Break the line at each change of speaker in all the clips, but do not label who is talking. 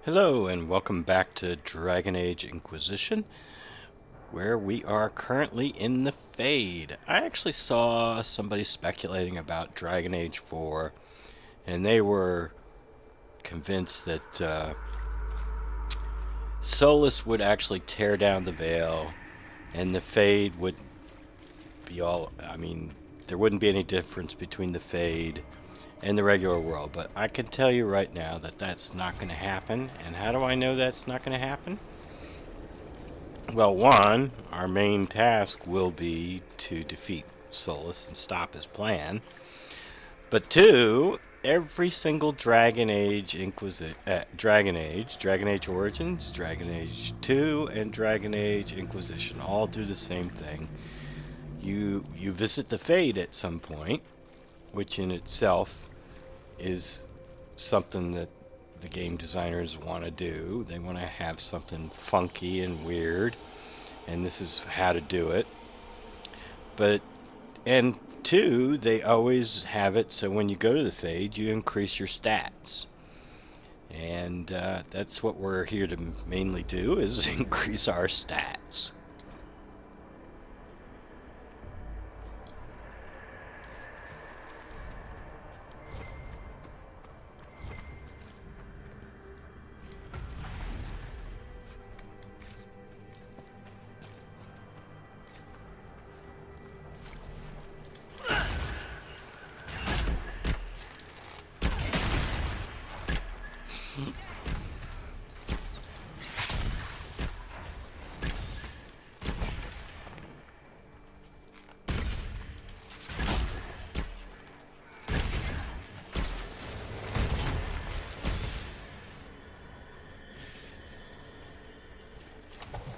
Hello and welcome back to Dragon Age Inquisition, where we are currently in the Fade. I actually saw somebody speculating about Dragon Age 4, and they were convinced that Solus would actually tear down the veil, and the Fade would be there wouldn't be any difference between the Fade and the regular world. But I can tell you right now that that's not going to happen. And how do I know that's not going to happen? Well, one, our main task will be to defeat Solus and stop his plan. But two, every single Dragon Age Dragon Age Origins, Dragon Age 2, and Dragon Age Inquisition all do the same thing. You visit the Fade at some point, which in itself is something that the game designers want to do. They want to have something funky and weird, and this is how to do it. And two, they always have it so when you go to the Fade, you increase your stats. And that's what we're here to mainly do, is increase our stats.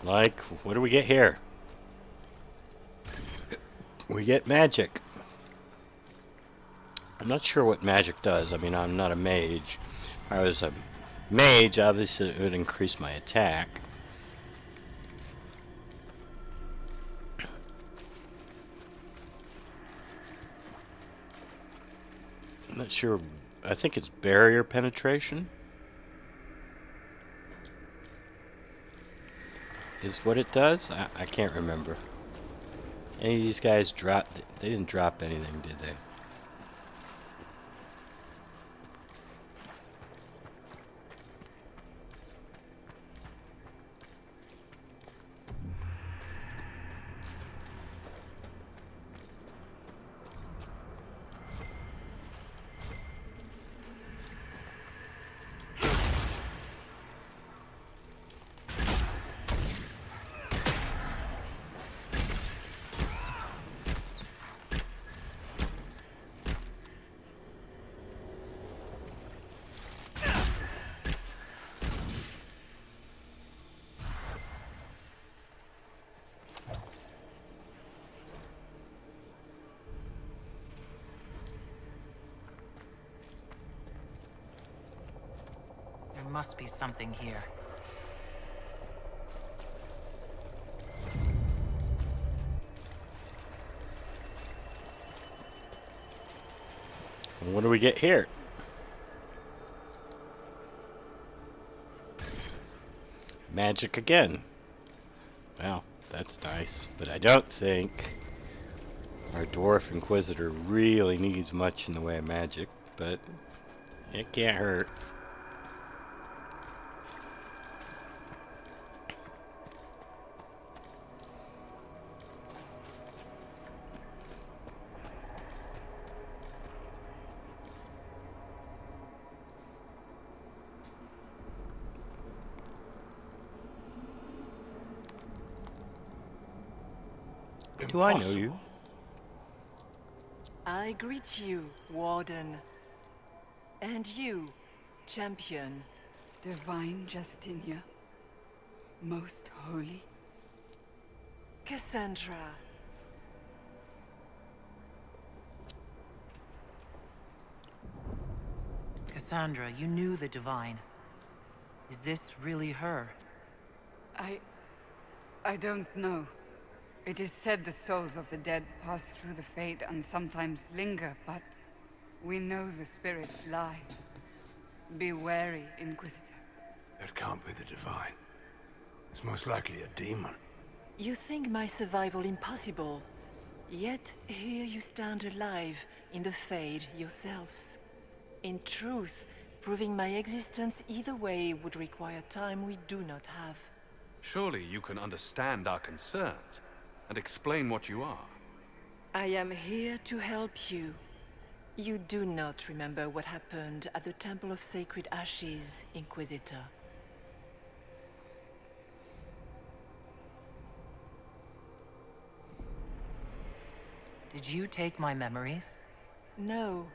Like, what do we get here? We get magic. I'm not sure what magic does. I mean, I'm not a mage. If I was a mage, obviously it would increase my attack. I'm not sure. I think it's barrier penetration is what it does. I can't remember. Any of these guys dropped? They didn't drop anything, did they?
There must be something here.
And what do we get here? Magic again. Well, that's nice, but I don't think our Dwarf Inquisitor really needs much in the way of magic, but it can't hurt. Do I know you?
I greet you, Warden. And you, Champion.
Divine Justinia, most holy.
Cassandra.
Cassandra, you knew the Divine. Is this really her?
I don't know. It is said the souls of the dead pass through the Fade and sometimes linger, but we know the spirits lie. Be wary, Inquisitor.
It can't be the Divine. It's most likely a demon.
You think my survival impossible, yet here you stand alive in the Fade yourselves. In truth, proving my existence either way would require time we do not have.
Surely you can understand our concerns and explain what you are.
I am here to help you. You do not remember what happened at the Temple of Sacred Ashes, Inquisitor.
Did you take my memories?
No.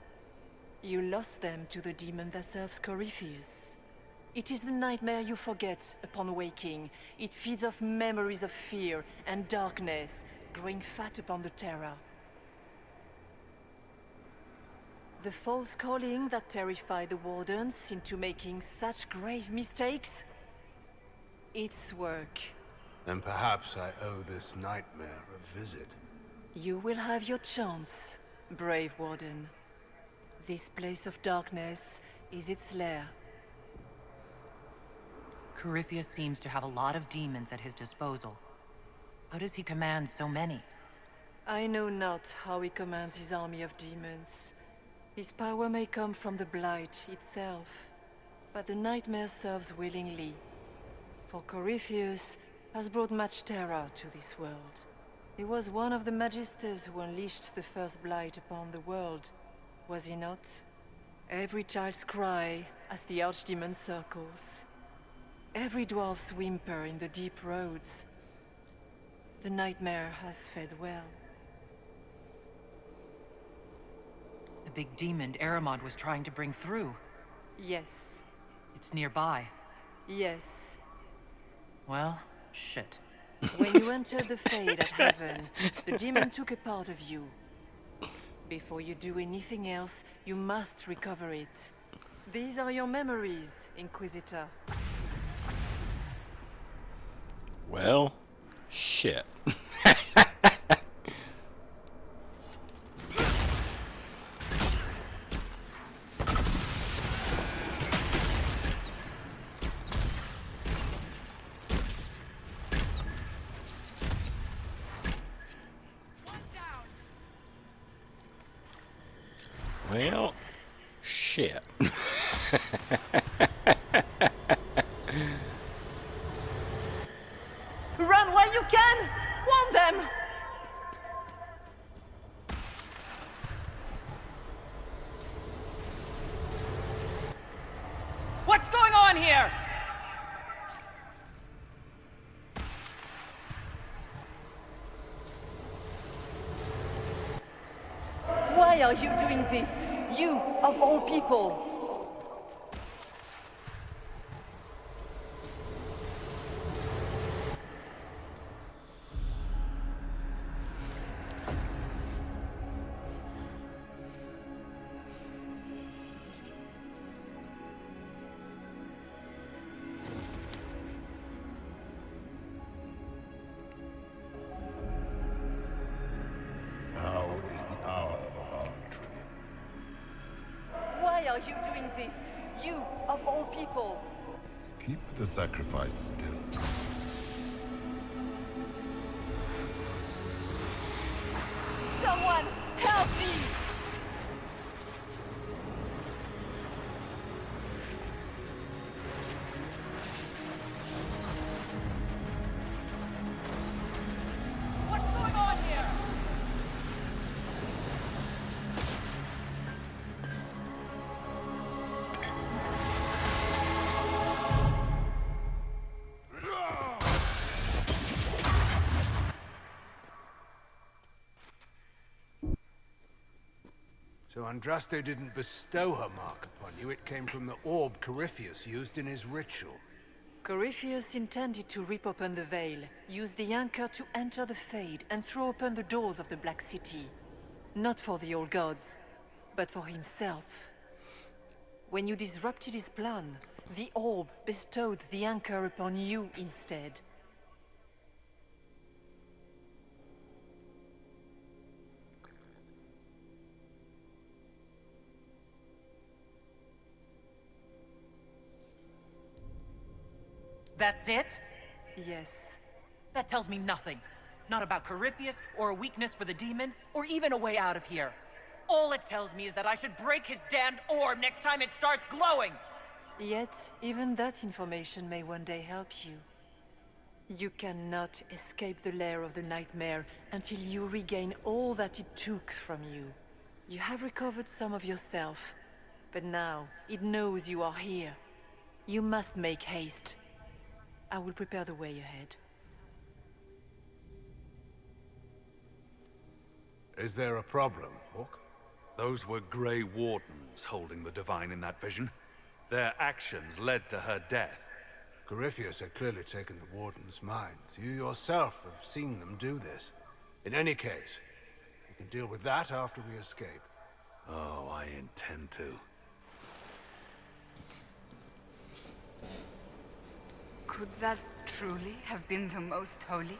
You lost them to the demon that serves Corypheus. It is the nightmare you forget upon waking. It feeds off memories of fear and darkness, growing fat upon the terror. The false calling that terrified the Wardens into making such grave mistakes? Its work.
Then perhaps I owe this nightmare a visit.
You will have your chance, brave Warden. This place of darkness is its lair.
Corypheus seems to have a lot of demons at his disposal. How does he command so many?
I know not how he commands his army of demons. His power may come from the Blight itself, but the nightmare serves willingly. For Corypheus has brought much terror to this world. He was one of the Magisters who unleashed the first Blight upon the world, was he not? Every child's cry as the Archdemon circles. Every dwarf's whimper in the deep roads. The nightmare has fed well.
The big demon Aramod was trying to bring through.
Yes.
It's nearby.
Yes.
Well, shit.
When you entered the Fade at Heaven, the demon took a part of you. Before you do anything else, you must recover it. These are your memories, Inquisitor.
Well, shit. Well, shit.
Run while you can! Warn them!
What's going on here?
Why are you doing this? You, of all people!
Now is the hour of our tree.
Why are you doing this? You, of all people!
Keep the sacrifice still.
Someone, help me! What's going on here?
So Andraste didn't bestow her mark upon you, it came from the orb Corypheus used in his ritual.
Corypheus intended to rip open the veil, use the anchor to enter the Fade, and throw open the doors of the Black City. Not for the old gods, but for himself. When you disrupted his plan, the orb bestowed the anchor upon you instead.
That's it?
Yes.
That tells me nothing. Not about Corypheus, or a weakness for the demon, or even a way out of here. All it tells me is that I should break his damned orb next time it starts glowing!
Yet, even that information may one day help you. You cannot escape the lair of the nightmare until you regain all that it took from you. You have recovered some of yourself, but now it knows you are here. You must make haste. I will prepare the way ahead.
Is there a problem, Hawk?
Those were Grey Wardens holding the Divine in that vision. Their actions led to her death.
Corypheus had clearly taken the Warden's minds. You yourself have seen them do this. In any case, we can deal with that after we escape.
Oh, I intend to.
Could that truly have been the Most Holy?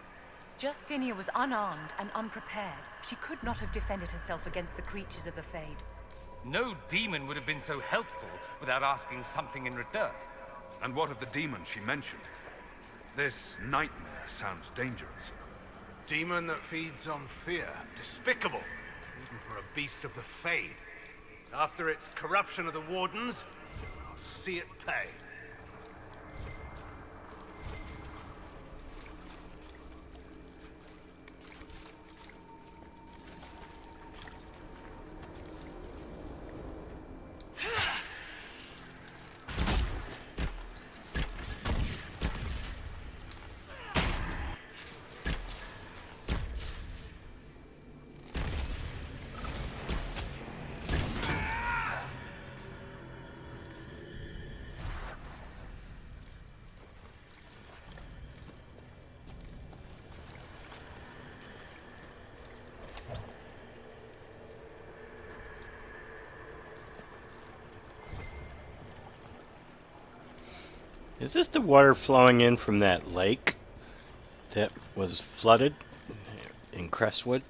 Justinia was unarmed and unprepared. She could not have defended herself against the creatures of the Fade.
No demon would have been so helpful without asking something in return.
And what of the demon she mentioned? This nightmare sounds dangerous.
Demon that feeds on fear. Despicable. Even for a beast of the Fade. After its corruption of the Wardens, I'll see it pay.
Is this the water flowing in from that lake that was flooded in Crestwood?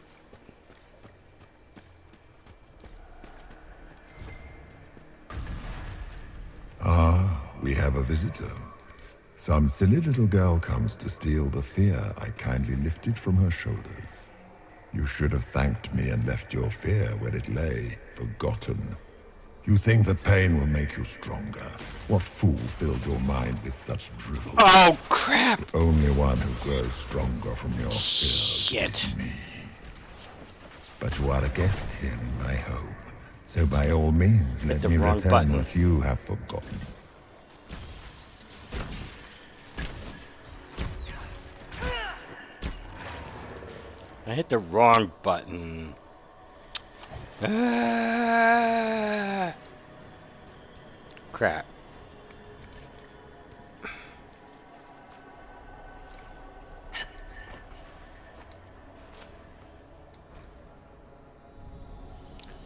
Ah, we have a visitor. Some silly little girl comes to steal the fear I kindly lifted from her shoulders. You should have thanked me and left your fear where it lay, forgotten. You think the pain will make you stronger. What fool filled your mind with such drivel?
Oh, crap!
The only one who grows stronger from your fears
Shit.
is me. But you are a guest here in my home, so by all means let
the
me
wrong
return
button.
what you have forgotten.
I hit the wrong button. Ah! Crap.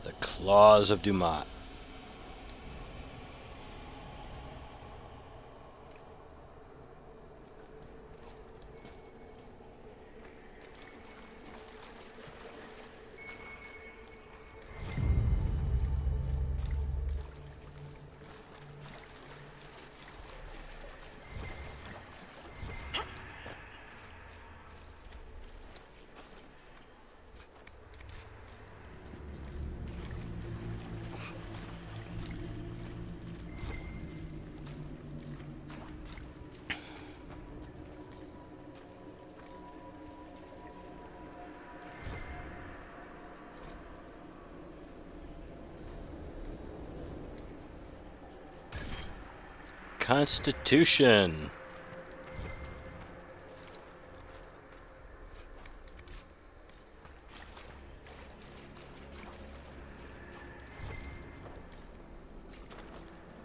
The Claws of Dumat. Constitution.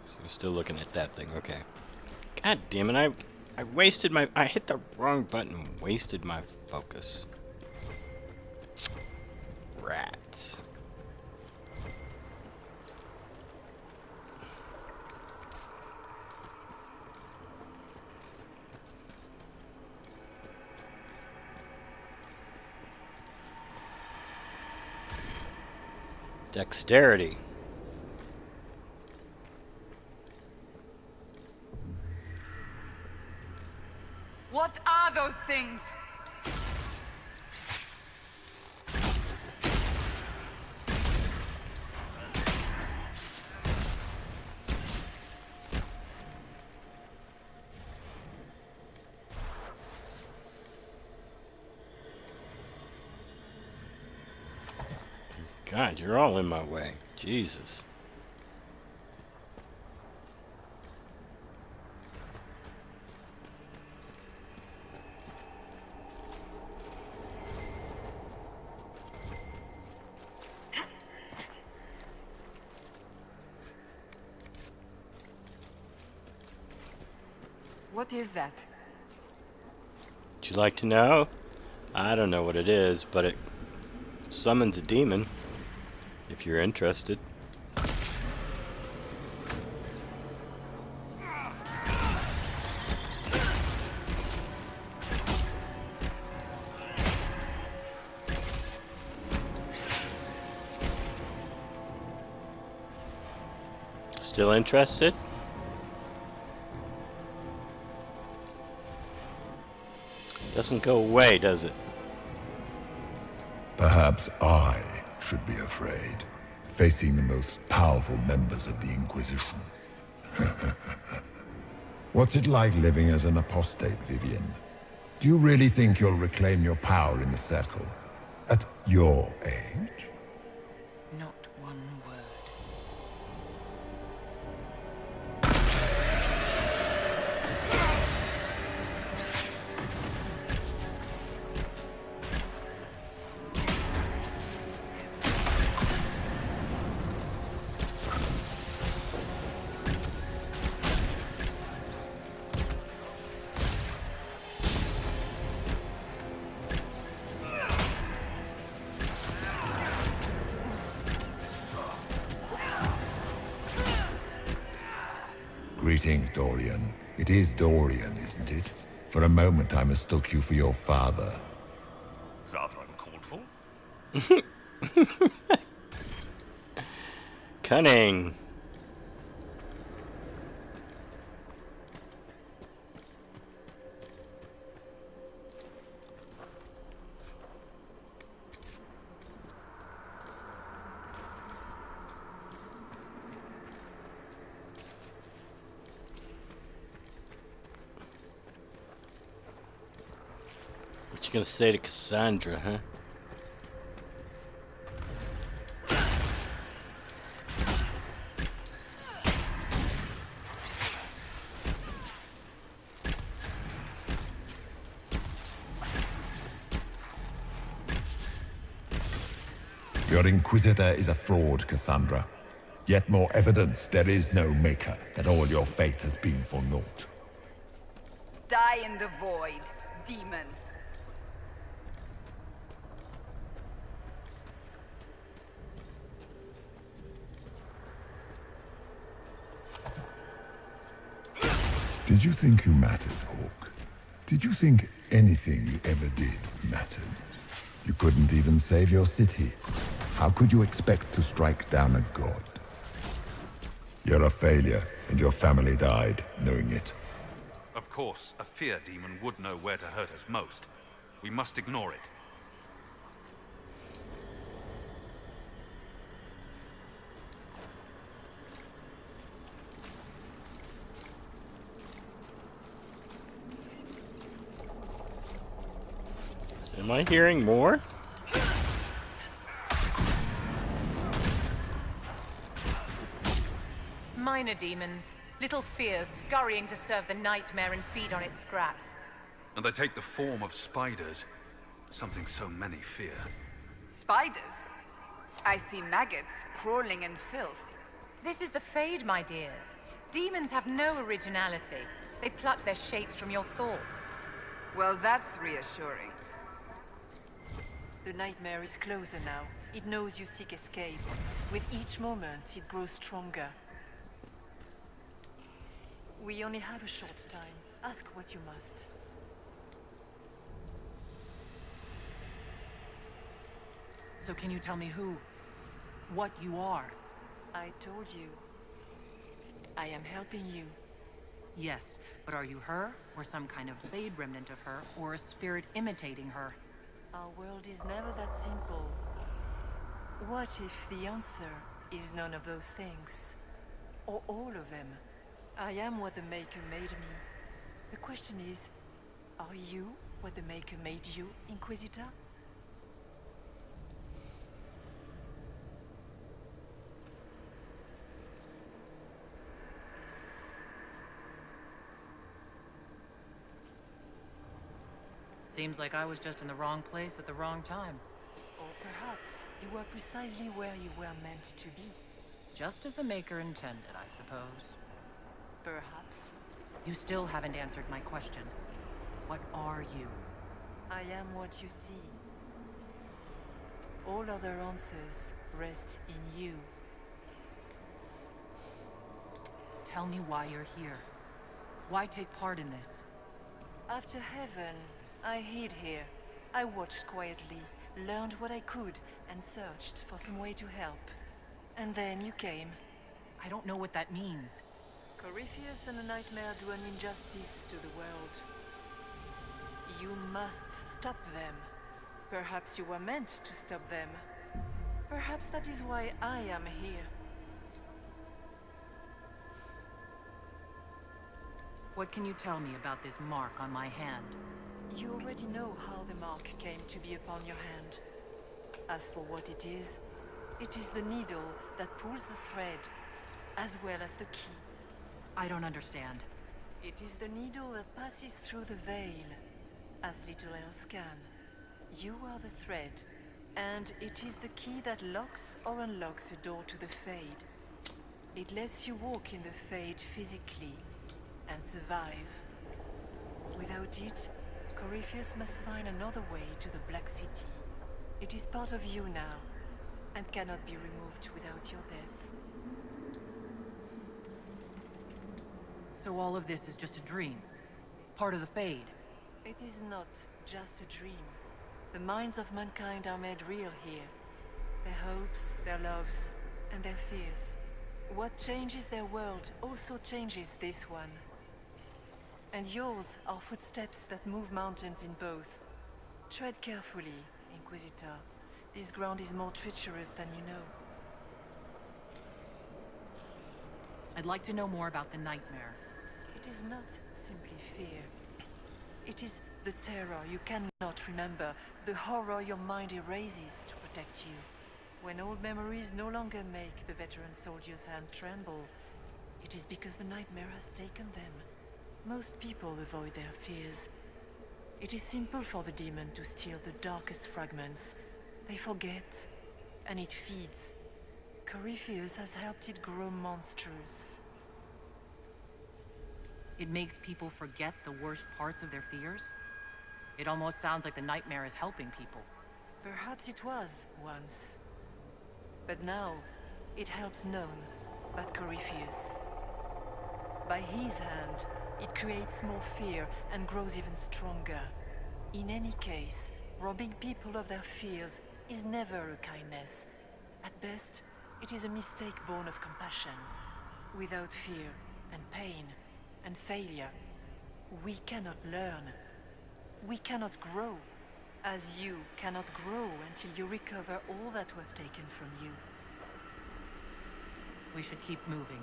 So we're still looking at that thing, okay. God damn it, I wasted my, I hit the wrong button and wasted my focus. Rats. Dexterity.
What are those things?
God, you're all in my way. Jesus.
What is that?
Would you like to know? I don't know what it is, but it summons a demon. If you're interested. Still interested? Doesn't go away, does it?
Perhaps I should be afraid, facing the most powerful members of the Inquisition. What's it like living as an apostate, Vivian? Do you really think you'll reclaim your power in the Circle? At your age?
Not one word.
Greetings, Dorian. It is Dorian, isn't it? For a moment I mistook you for your father.
Rather uncalled for.
Cunning. What you gonna say to Cassandra, huh?
Your Inquisitor is a fraud, Cassandra. Yet more evidence there is no Maker, that all your faith has been for naught.
Die in the void, demon.
Did you think you mattered, Hawk? Did you think anything you ever did mattered? You couldn't even save your city. How could you expect to strike down a god? You're a failure, and your family died knowing it.
Of course, a fear demon would know where to hurt us most. We must ignore it.
Am I hearing more?
Minor demons. Little fears scurrying to serve the nightmare and feed on its scraps.
And they take the form of spiders. Something so many fear.
Spiders? I see maggots crawling in filth.
This is the Fade, my dears. Demons have no originality. They pluck their shapes from your thoughts.
Well, that's reassuring.
The nightmare is closer now. It knows you seek escape. With each moment, it grows stronger. We only have a short time. Ask what you must.
So can you tell me who? What you are?
I told you. I am helping you.
Yes, but are you her, or some kind of Fade remnant of her, or a spirit imitating her?
Our world is never that simple. What if the answer is none of those things? Or all of them? I am what the Maker made me. The question is, are you what the Maker made you, Inquisitor?
Seems like I was just in the wrong place at the wrong time.
Or perhaps you were precisely where you were meant to be.
Just as the Maker intended, I suppose.
Perhaps.
You still haven't answered my question. What are you?
I am what you see. All other answers rest in you.
Tell me why you're here. Why take part in this?
After heaven, I hid here. I watched quietly, learned what I could, and searched for some way to help. And then you came.
I don't know what that means.
Corypheus and the Nightmare do an injustice to the world. You must stop them. Perhaps you were meant to stop them. Perhaps that is why I am here.
What can you tell me about this mark on my hand?
You already know how the mark came to be upon your hand. As for what it is the needle that pulls the thread, as well as the key.
I don't understand.
It is the needle that passes through the veil, as little else can. You are the thread, and it is the key that locks or unlocks a door to the Fade. It lets you walk in the Fade physically, and survive. Without it, Corypheus must find another way to the Black City. It is part of you now, and cannot be removed without your death.
So all of this is just a dream? Part of the Fade?
It is not just a dream. The minds of mankind are made real here. Their hopes, their loves, and their fears. What changes their world also changes this one. And yours are footsteps that move mountains in both. Tread carefully, Inquisitor. This ground is more treacherous than you know.
I'd like to know more about the Nightmare.
It is not simply fear. It is the terror you cannot remember, the horror your mind erases to protect you. When old memories no longer make the veteran soldier's hand tremble, it is because the Nightmare has taken them. Most people avoid their fears. It is simple for the demon to steal the darkest fragments. They forget, and it feeds. Corypheus has helped it grow monstrous.
It makes people forget the worst parts of their fears? It almost sounds like the Nightmare is helping people.
Perhaps it was, once. But now, it helps none but Corypheus. By his hand, it creates more fear and grows even stronger. In any case, robbing people of their fears is never a kindness. At best, it is a mistake born of compassion. Without fear and pain and failure, we cannot learn. We cannot grow, as you cannot grow until you recover all that was taken from you.
We should keep moving.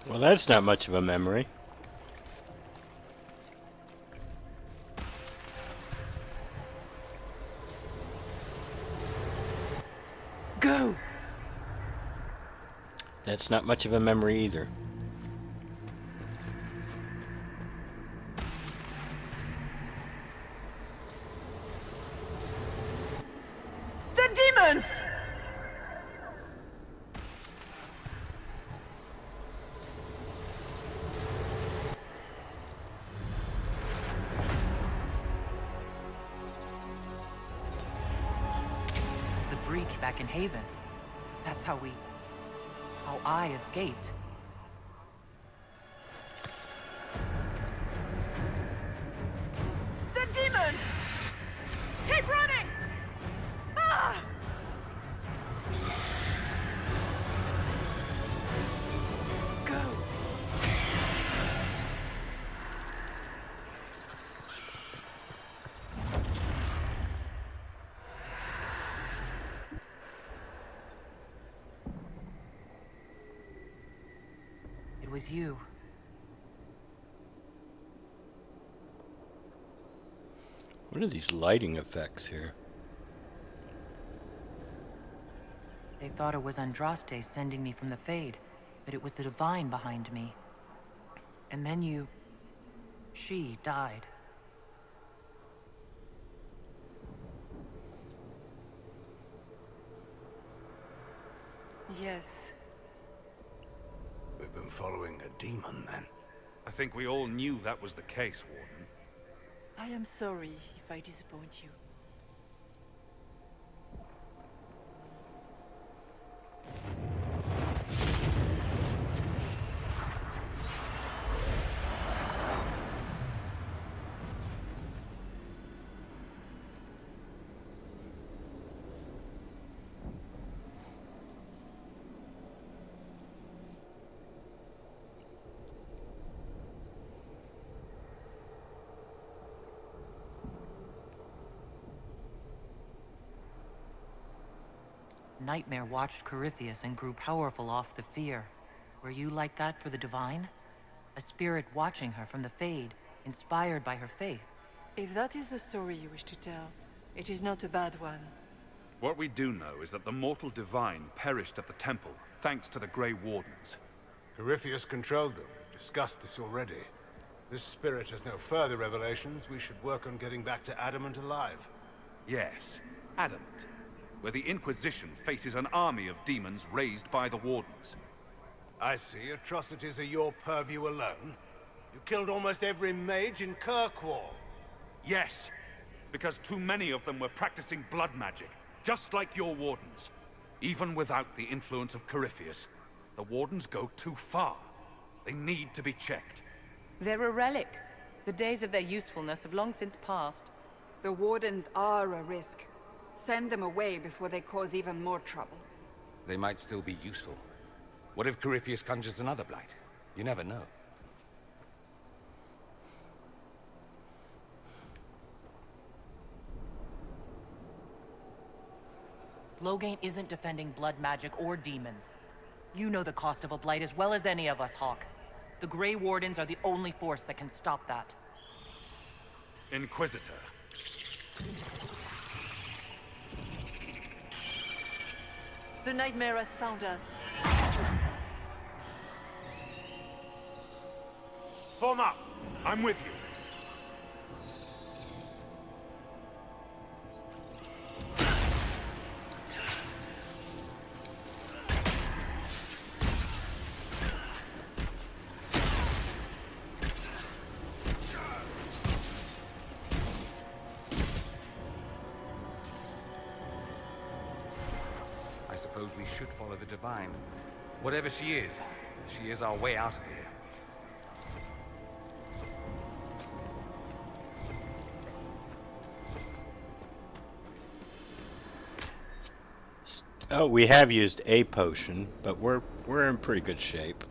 Well, that's not much of a memory. That's not much of a memory either.
The demons!
This is the breach back in Haven. That's how I escaped.
The demons! Keep running! Ah! Go!
It was you.
What are these lighting effects here?
They thought it was Andraste sending me from the Fade, but it was the Divine behind me. And then she died.
Yes.
We've been following a demon, then.
I think we all knew that was the case, Warden.
I am sorry if I disappoint you.
Nightmare watched Corypheus and grew powerful off the fear. Were you like that for the Divine? A spirit watching her from the Fade, inspired by her faith.
If that is the story you wish to tell, it is not a bad one.
What we do know is that the mortal Divine perished at the temple, thanks to the Grey Wardens.
Corypheus controlled them. We've discussed this already. This spirit has no further revelations. We should work on getting back to Adamant alive.
Yes, Adamant, where the Inquisition faces an army of demons raised by the Wardens.
I see. Atrocities are your purview alone. You killed almost every mage in Kirkwall.
Yes, because too many of them were practicing blood magic, just like your Wardens. Even without the influence of Corypheus, the Wardens go too far. They need to be checked.
They're a relic. The days of their usefulness have long since passed.
The Wardens are a risk. Send them away before they cause even more trouble.
They might still be useful. What if Corypheus conjures another blight? You never know.
Loghain isn't defending blood magic or demons. You know the cost of a blight as well as any of us, Hawk. The Grey Wardens are the only force that can stop that.
Inquisitor.
The Nightmare has found us.
Form up!
I'm with you.
I suppose we should follow the Divine. Whatever she is our way out of here.
Oh, we have used a potion, but we're in pretty good shape.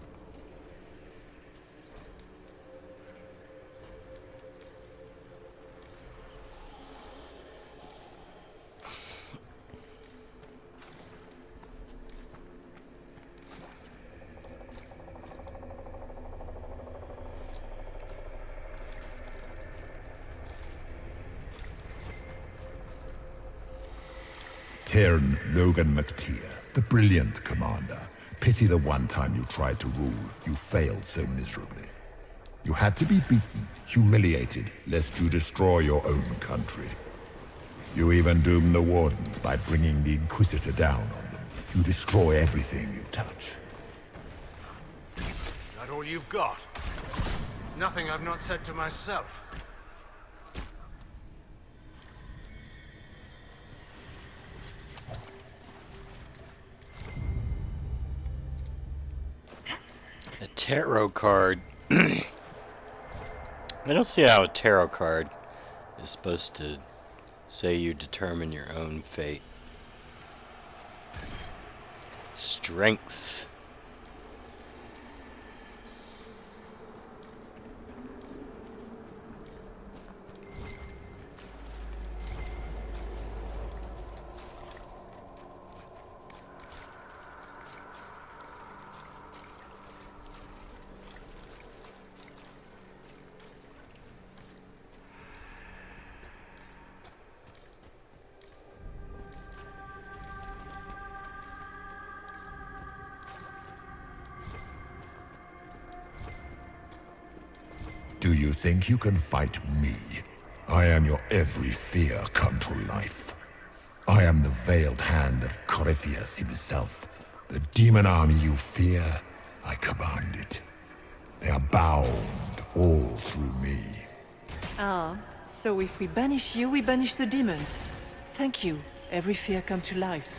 Cairn Logan McTeer, the brilliant commander, pity the one time you tried to rule, you failed so miserably. You had to be beaten, humiliated, lest you destroy your own country. You even doomed the Wardens by bringing the Inquisitor down on them. You destroy everything you touch.
That all you've got? It's nothing I've not said to myself.
A tarot card. I don't see how a tarot card is supposed to say you determine your own fate. Strength.
Do you think you can fight me? I am your every fear come to life. I am the veiled hand of Corypheus himself. The demon army you fear, I command it. They are bound all through me.
Ah, so if we banish you, we banish the demons. Thank you. Every fear come to life.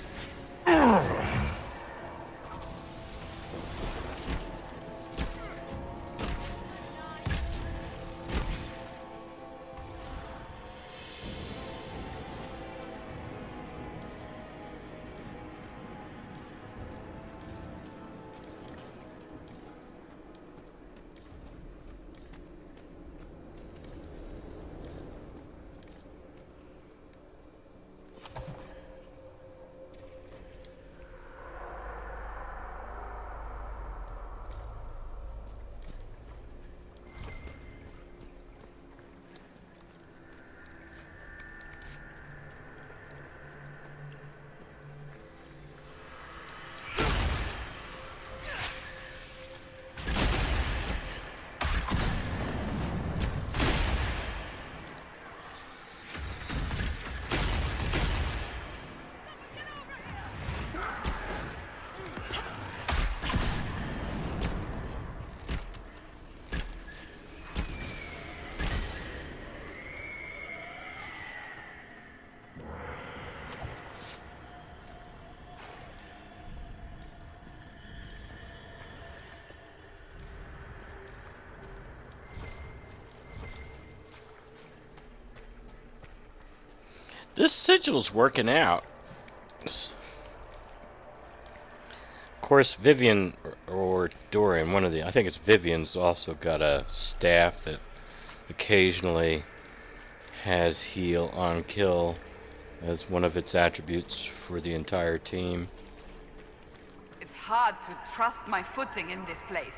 This sigil's working out. Of course, Vivian or Dorian, one of the, I think it's Vivian's also got a staff that occasionally has heal on kill as one of its attributes for the entire team.
It's hard to trust my footing in this place.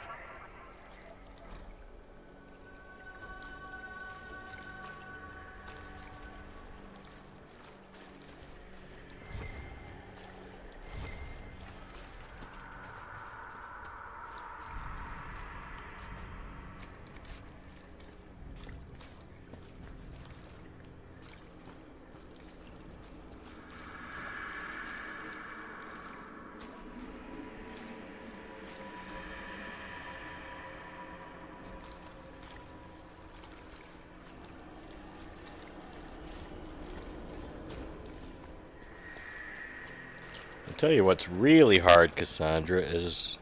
I'll tell you what's really hard, Cassandra, is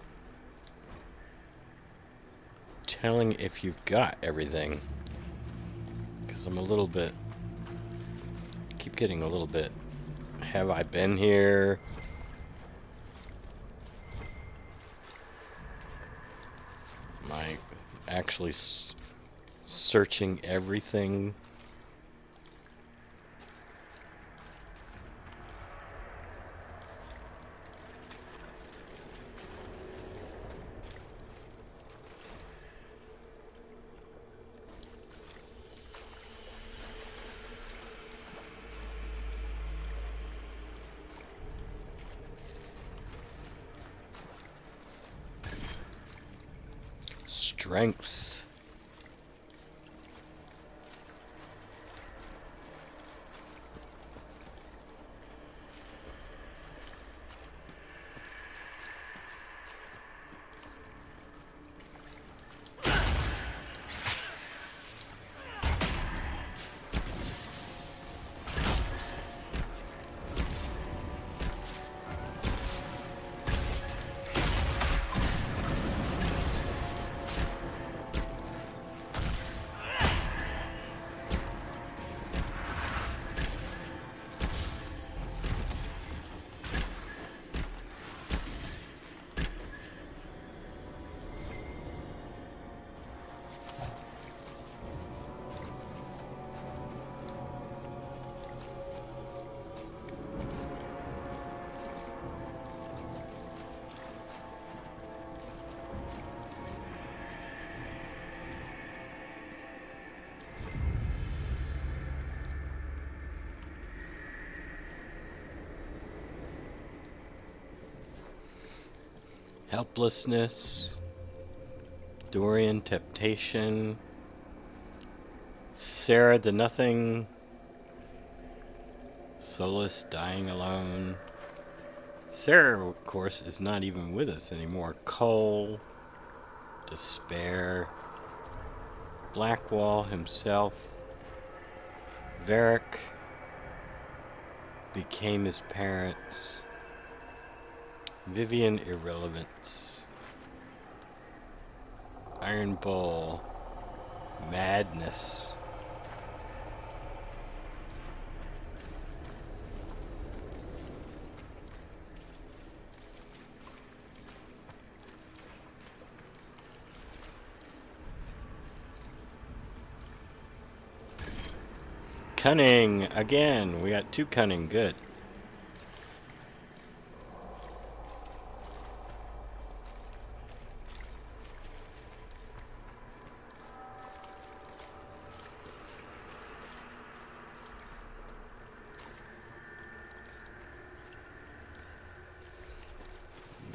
telling if you've got everything. Because I'm a little bit, keep getting a little bit, have I been here? Am I actually searching everything? strength. Helplessness, Dorian temptation, Sarah the nothing, Solus dying alone. Sarah, of course, is not even with us anymore. Cole, despair, Blackwall himself, Varric became his parents. Vivian irrelevance. Iron Bull. Madness. Cunning again. We got 2 cunning. Good.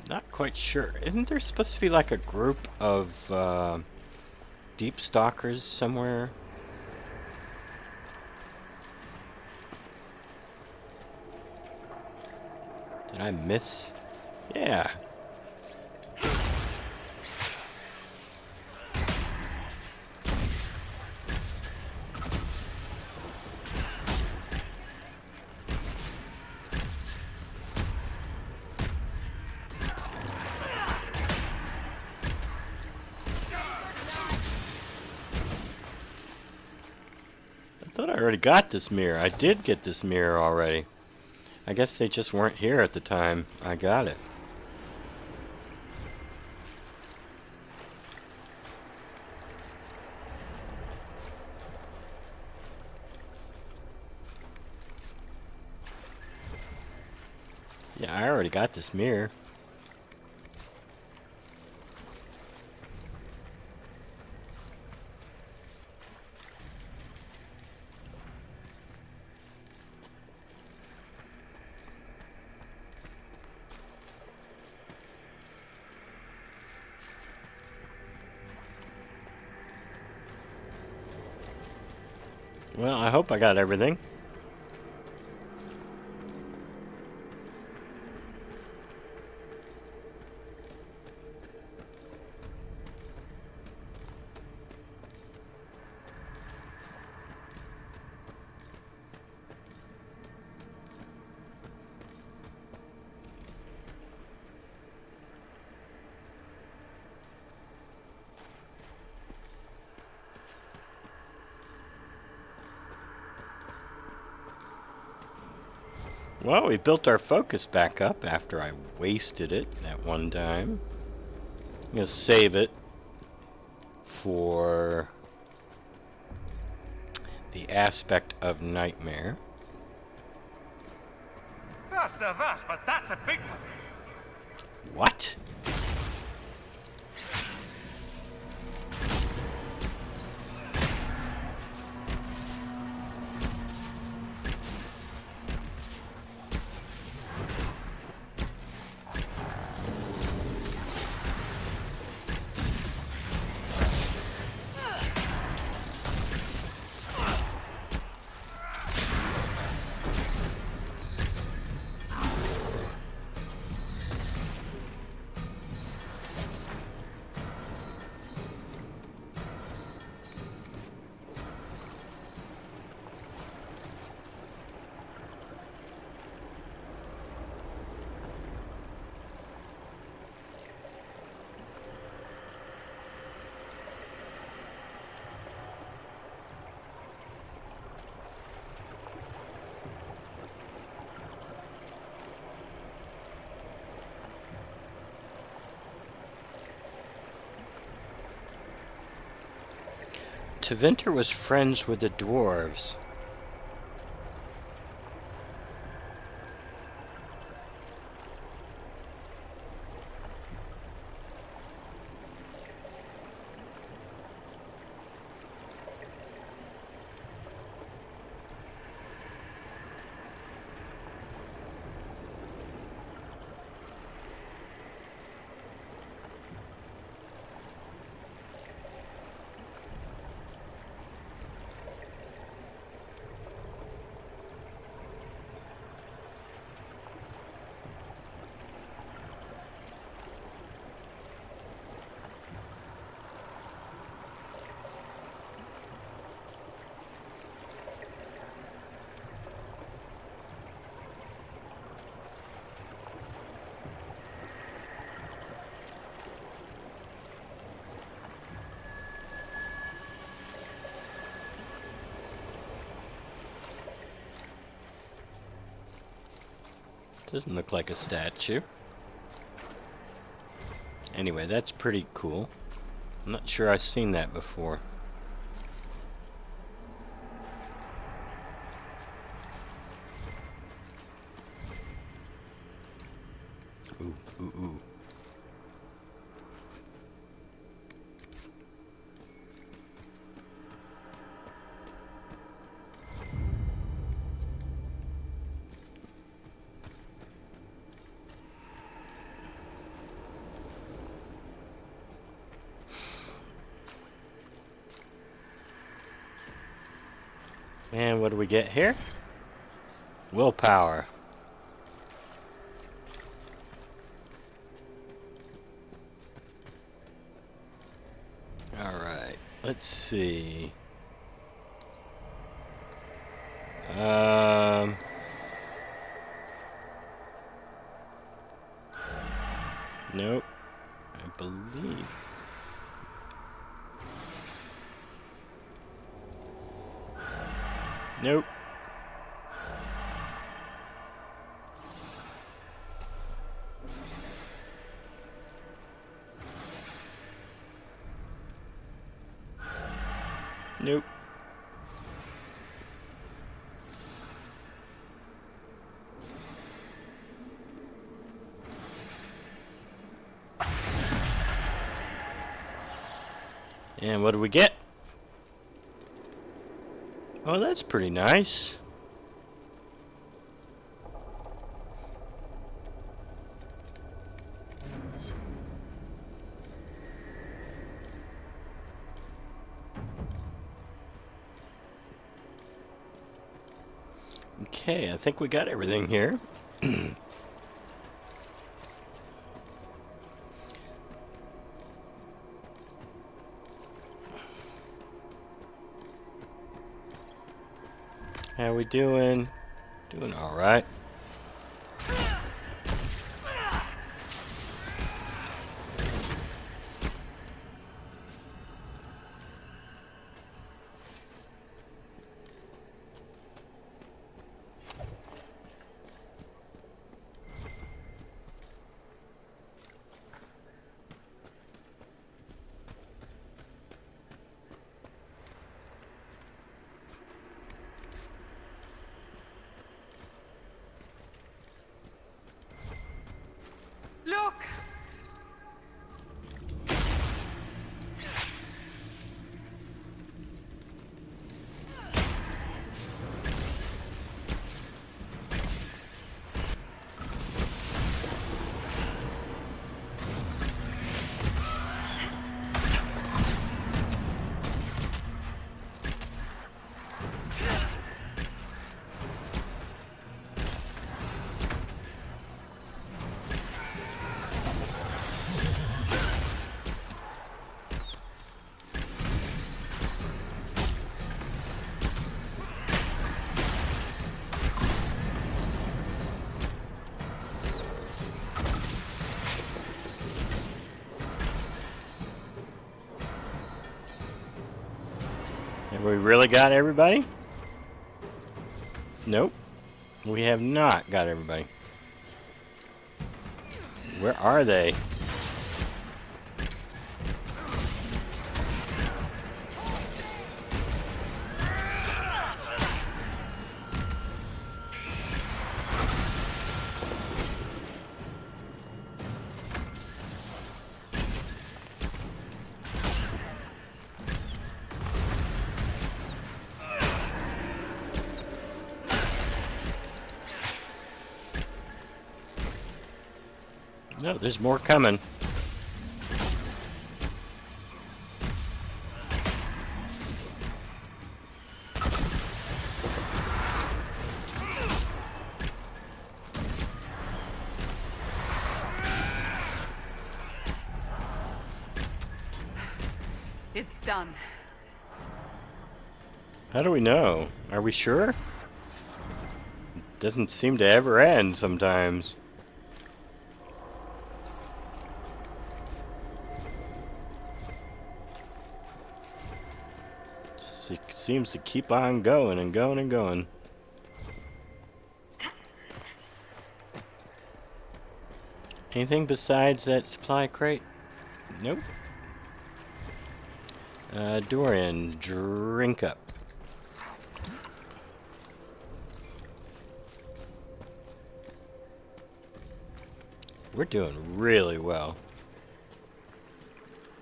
Not quite sure. Isn't there supposed to be like a group of deep stalkers somewhere? Did I miss? Yeah. I thought I already got this mirror. I did get this mirror already. I guess they just weren't here at the time I got it. Yeah, I already got this mirror. Well, I hope I got everything. Well, we built our focus back up after I wasted it at one time. I'm going to save it for the aspect of nightmare.
First of us, but that's a big one.
What? Tevinter was friends with the dwarves. Doesn't look like a statue. Anyway, that's pretty cool. I'm not sure I've seen that before. Ooh, ooh, ooh. And what do we get here? Willpower. Alright, let's see. Nope. I believe. Nope. Nope. And what do we get? Oh, that's pretty nice. Okay, I think we got everything here. How we doing? Doing all right.
Look!
Have we really got everybody? Nope. We have not got everybody. Where are they? No, there's more coming.
It's done.
How do we know? Are we sure? It doesn't seem to ever end sometimes. It seems to keep on going and going and going. Anything besides that supply crate? Nope. Dorian, drink up. We're doing really well.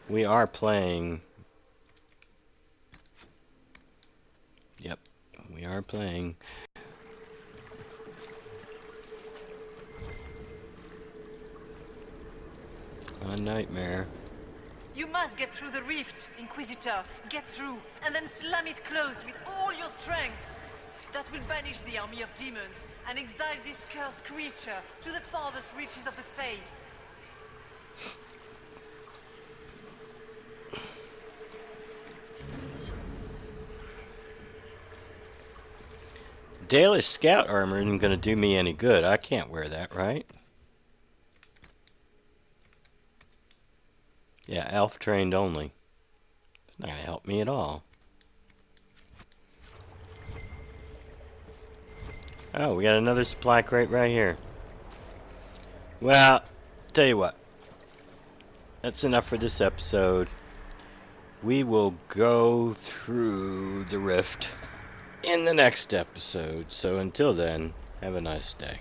We are playing. Yep, we are playing. A nightmare.
You must get through the rift, Inquisitor. Get through, and then slam it closed with all your strength. That will banish the army of demons and exile this cursed creature to the farthest reaches of the Fade.
Dalish scout armor isn't going to do me any good. I can't wear that, right? Yeah, elf trained only. It's not going to help me at all. Oh, we got another supply crate right here. Well, tell you what. That's enough for this episode. We will go through the rift in the next episode. So until then, have a nice day.